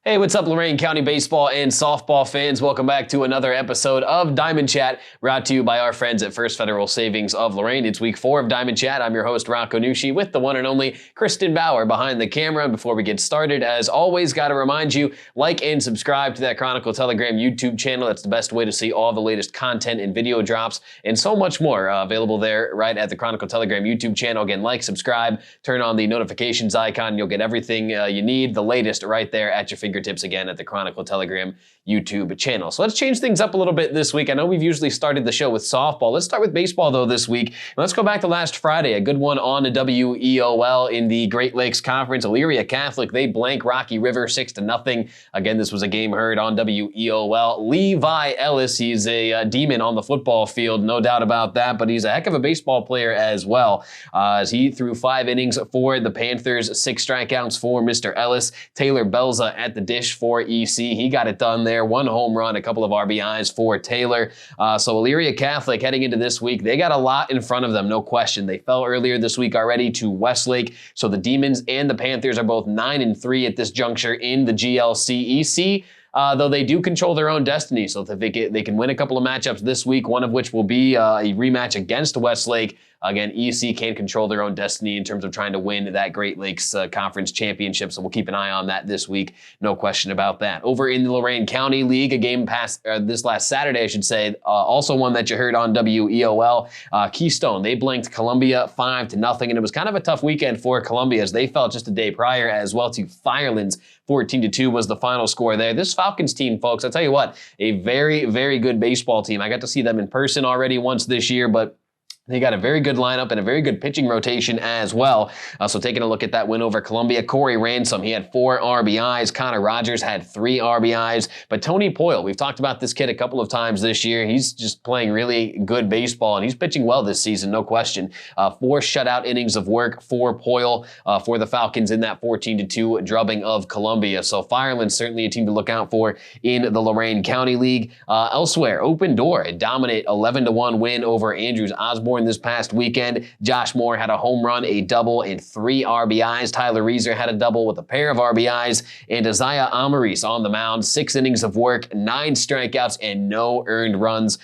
Hey, what's up, Lorain County baseball and softball fans? Welcome back to another episode of Diamond Chat, brought to you by our friends at First Federal Savings of Lorain. It's week 4 of Diamond Chat. I'm your host, Rocco Nucci, with the one and only Kristen Bauer behind the camera. Before we get started, as always, got to remind you, like and subscribe to that Chronicle Telegram YouTube channel. That's the best way to see all the latest content and video drops and so much more available there right at the Chronicle Telegram YouTube channel. Again, like, subscribe, turn on the notifications icon. You'll get everything you need, the latest right there at your fingertips again at the Chronicle Telegram YouTube channel. So let's change things up a little bit this week. I know we've usually started the show with softball. Let's start with baseball though this week. Let's go back to last Friday, a good one on the WEOL in the Great Lakes Conference. Elyria Catholic, they blank Rocky River 6-0. Again, this was a game heard on WEOL. Levi Ellis, he's a demon on the football field, no doubt about that, but he's a heck of a baseball player as well. As he threw 5 innings for the Panthers, 6 strikeouts for Mr. Ellis. Taylor Belza at the dish for EC. He got it done there. 1 home run, a couple of RBIs for Taylor. So Elyria Catholic heading into this week, they got a lot in front of them, no question. They fell earlier this week already to Westlake. So the Demons and the Panthers are both 9-3 at this juncture in the GLCEC. Though they do control their own destiny. So if they can win a couple of matchups this week, one of which will be a rematch against Westlake. Again, EC can control their own destiny in terms of trying to win that Great Lakes Conference Championship, so we'll keep an eye on that this week. No question about that. Over in the Lorain County League, a game past this last Saturday, I should say, also one that you heard on WEOL. Keystone, they blanked Columbia 5-0, and it was kind of a tough weekend for Columbia as they fell just a day prior as well to Firelands. 14-2 was the final score there. This Falcons team, folks, I'll tell you what, a very, very good baseball team. I got to see them in person already once this year, but they got a very good lineup and a very good pitching rotation as well. So taking a look at that win over Columbia, Corey Ransom, he had 4 RBIs. Connor Rogers had 3 RBIs. But Tony Poyle, we've talked about this kid a couple of times this year. He's just playing really good baseball, and he's pitching well this season, no question. 4 shutout innings of work for Poyle for the Falcons in that 14-2 drubbing of Columbia. So Fireland's certainly a team to look out for in the Lorain County League. Elsewhere, Open Door, a dominant 11-1 win over Andrews Osborne this past weekend. Josh Moore had a home run, a double, and 3 RBIs. Tyler Reeser had a double with a pair of RBIs. And Isaiah Amaris on the mound, 6 innings of work, 9 strikeouts, and no earned runs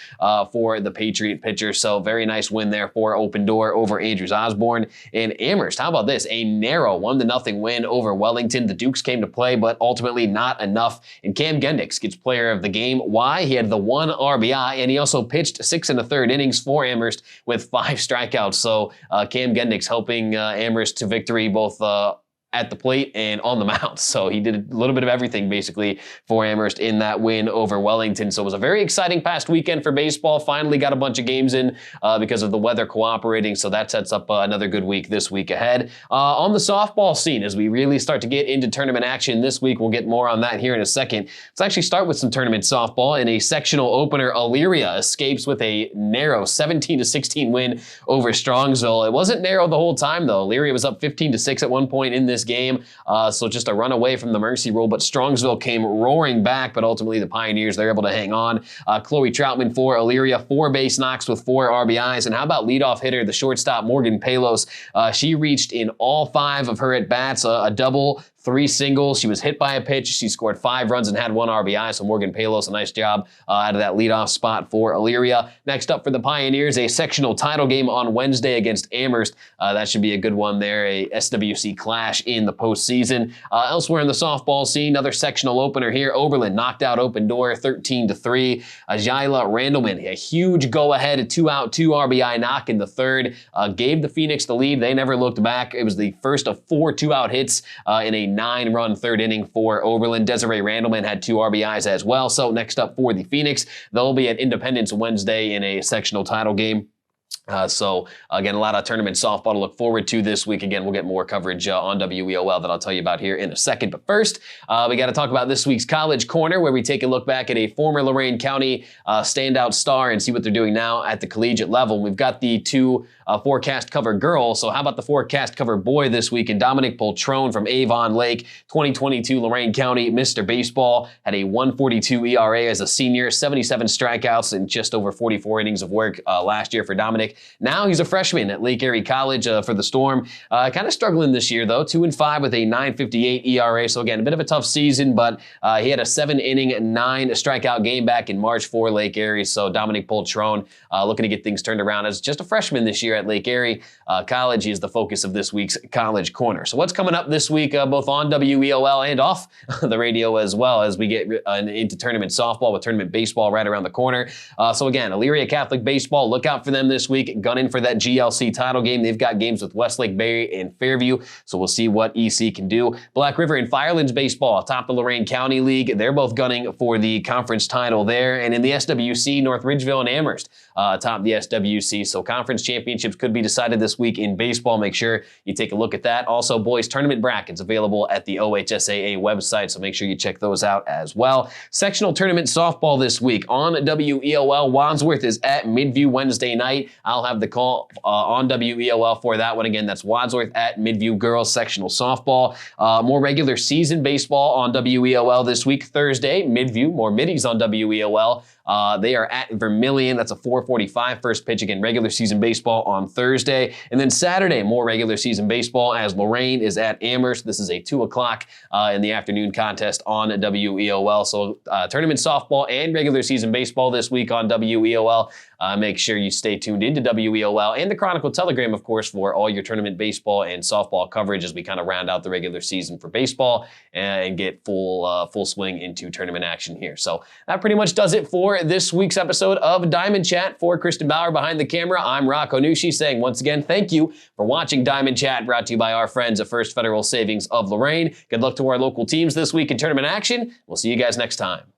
for the Patriot pitcher. So very nice win there for Open Door over Andrews Osborne. And Amherst, how about this? A narrow 1-0 win over Wellington. The Dukes came to play, but ultimately not enough. And Cam Gendix gets player of the game. Why? He had the 1 RBI, and he also pitched 6 1/3 innings for Amherst with 5 strikeouts. So Cam Gendix helping Amherst to victory both at the plate and on the mound. So he did a little bit of everything basically for Amherst in that win over Wellington. So it was a very exciting past weekend for baseball. Finally got a bunch of games in because of the weather cooperating. So that sets up another good week this week ahead. On the softball scene, as we really start to get into tournament action this week, we'll get more on that here in a second. Let's actually start with some tournament softball. In a sectional opener, Elyria escapes with a narrow 17-16 win over Strongsville. It wasn't narrow the whole time though. Elyria was up 15-6 at one point in this game, so just a run away from the mercy rule, but Strongsville came roaring back, but ultimately the Pioneers, they're able to hang on. Chloe Troutman for Elyria, 4 base knocks with 4 RBIs, and how about leadoff hitter, the shortstop Morgan Palos? She reached in all 5 of her at-bats, a double, 3 singles. She was hit by a pitch. She scored 5 runs and had 1 RBI. So Morgan Palos, a nice job out of that leadoff spot for Elyria. Next up for the Pioneers, a sectional title game on Wednesday against Amherst. That should be a good one there, a SWC clash in the postseason. Elsewhere in the softball scene, another sectional opener here. Oberlin knocked out Open Door 13-3. Jaila Randleman, a huge go-ahead, a 2-out, 2 RBI knock in the 3rd. Gave the Phoenix the lead. They never looked back. It was the first of 4 2-out hits in a 9-run 3rd inning for Oberlin. Desiree Randleman had 2 RBIs as well. So next up for the Phoenix, they'll be at Independence Wednesday in a sectional title game. So again, a lot of tournament softball to look forward to this week. Again, we'll get more coverage on WEOL that I'll tell you about here in a second. But first, we got to talk about this week's College Corner, where we take a look back at a former Lorain County standout star and see what they're doing now at the collegiate level. We've got the 2 forecast cover girl. So how about the forecast cover boy this week? And Dominic Poltrone from Avon Lake, 2022 Lorain County Mr. Baseball, had a 1.42 ERA as a senior, 77 strikeouts and just over 44 innings of work last year for Dominic. Dominic. Now he's a freshman at Lake Erie College for the Storm. Kind of struggling this year, though. 2-5 with a 9.58 ERA. So again, a bit of a tough season, but he had a 7-inning, 9-strikeout game back in March for Lake Erie. So Dominic Poltrone looking to get things turned around as just a freshman this year at Lake Erie College. He is the focus of this week's College Corner. So what's coming up this week, both on WEOL and off the radio as well, as we get into tournament softball with tournament baseball right around the corner. So again, Elyria Catholic Baseball, look out for them this week, gunning for that GLC title game. They've got games with Westlake Bay and Fairview, so we'll see what EC can do. Black River and Firelands Baseball atop the Lorain County League. They're both gunning for the conference title there. And in the SWC, North Ridgeville and Amherst atop the SWC. So conference championships could be decided this week in baseball. Make sure you take a look at that. Also, boys tournament brackets available at the OHSAA website, so make sure you check those out as well. Sectional tournament softball this week on WEOL. Wadsworth is at Midview Wednesday night. I'll have the call on WEOL for that one. Again, that's Wadsworth at Midview girls sectional softball. More regular season baseball on WEOL this week. Thursday, Midview, more middies on WEOL. They are at Vermilion. That's a 4:45 first pitch. Again, regular season baseball on Thursday. And then Saturday, more regular season baseball as Lorain is at Amherst. This is a 2 o'clock in the afternoon contest on WEOL. So tournament softball and regular season baseball this week on WEOL. Make sure you stay tuned into WEOL and the Chronicle Telegram, of course, for all your tournament baseball and softball coverage as we kind of round out the regular season for baseball and get full swing into tournament action here. So that pretty much does it for this week's episode of Diamond Chat. For Kristen Bauer behind the camera, I'm Rocco Nushi saying once again, thank you for watching Diamond Chat, brought to you by our friends at First Federal Savings of Lorain. Good luck to our local teams this week in tournament action. We'll see you guys next time.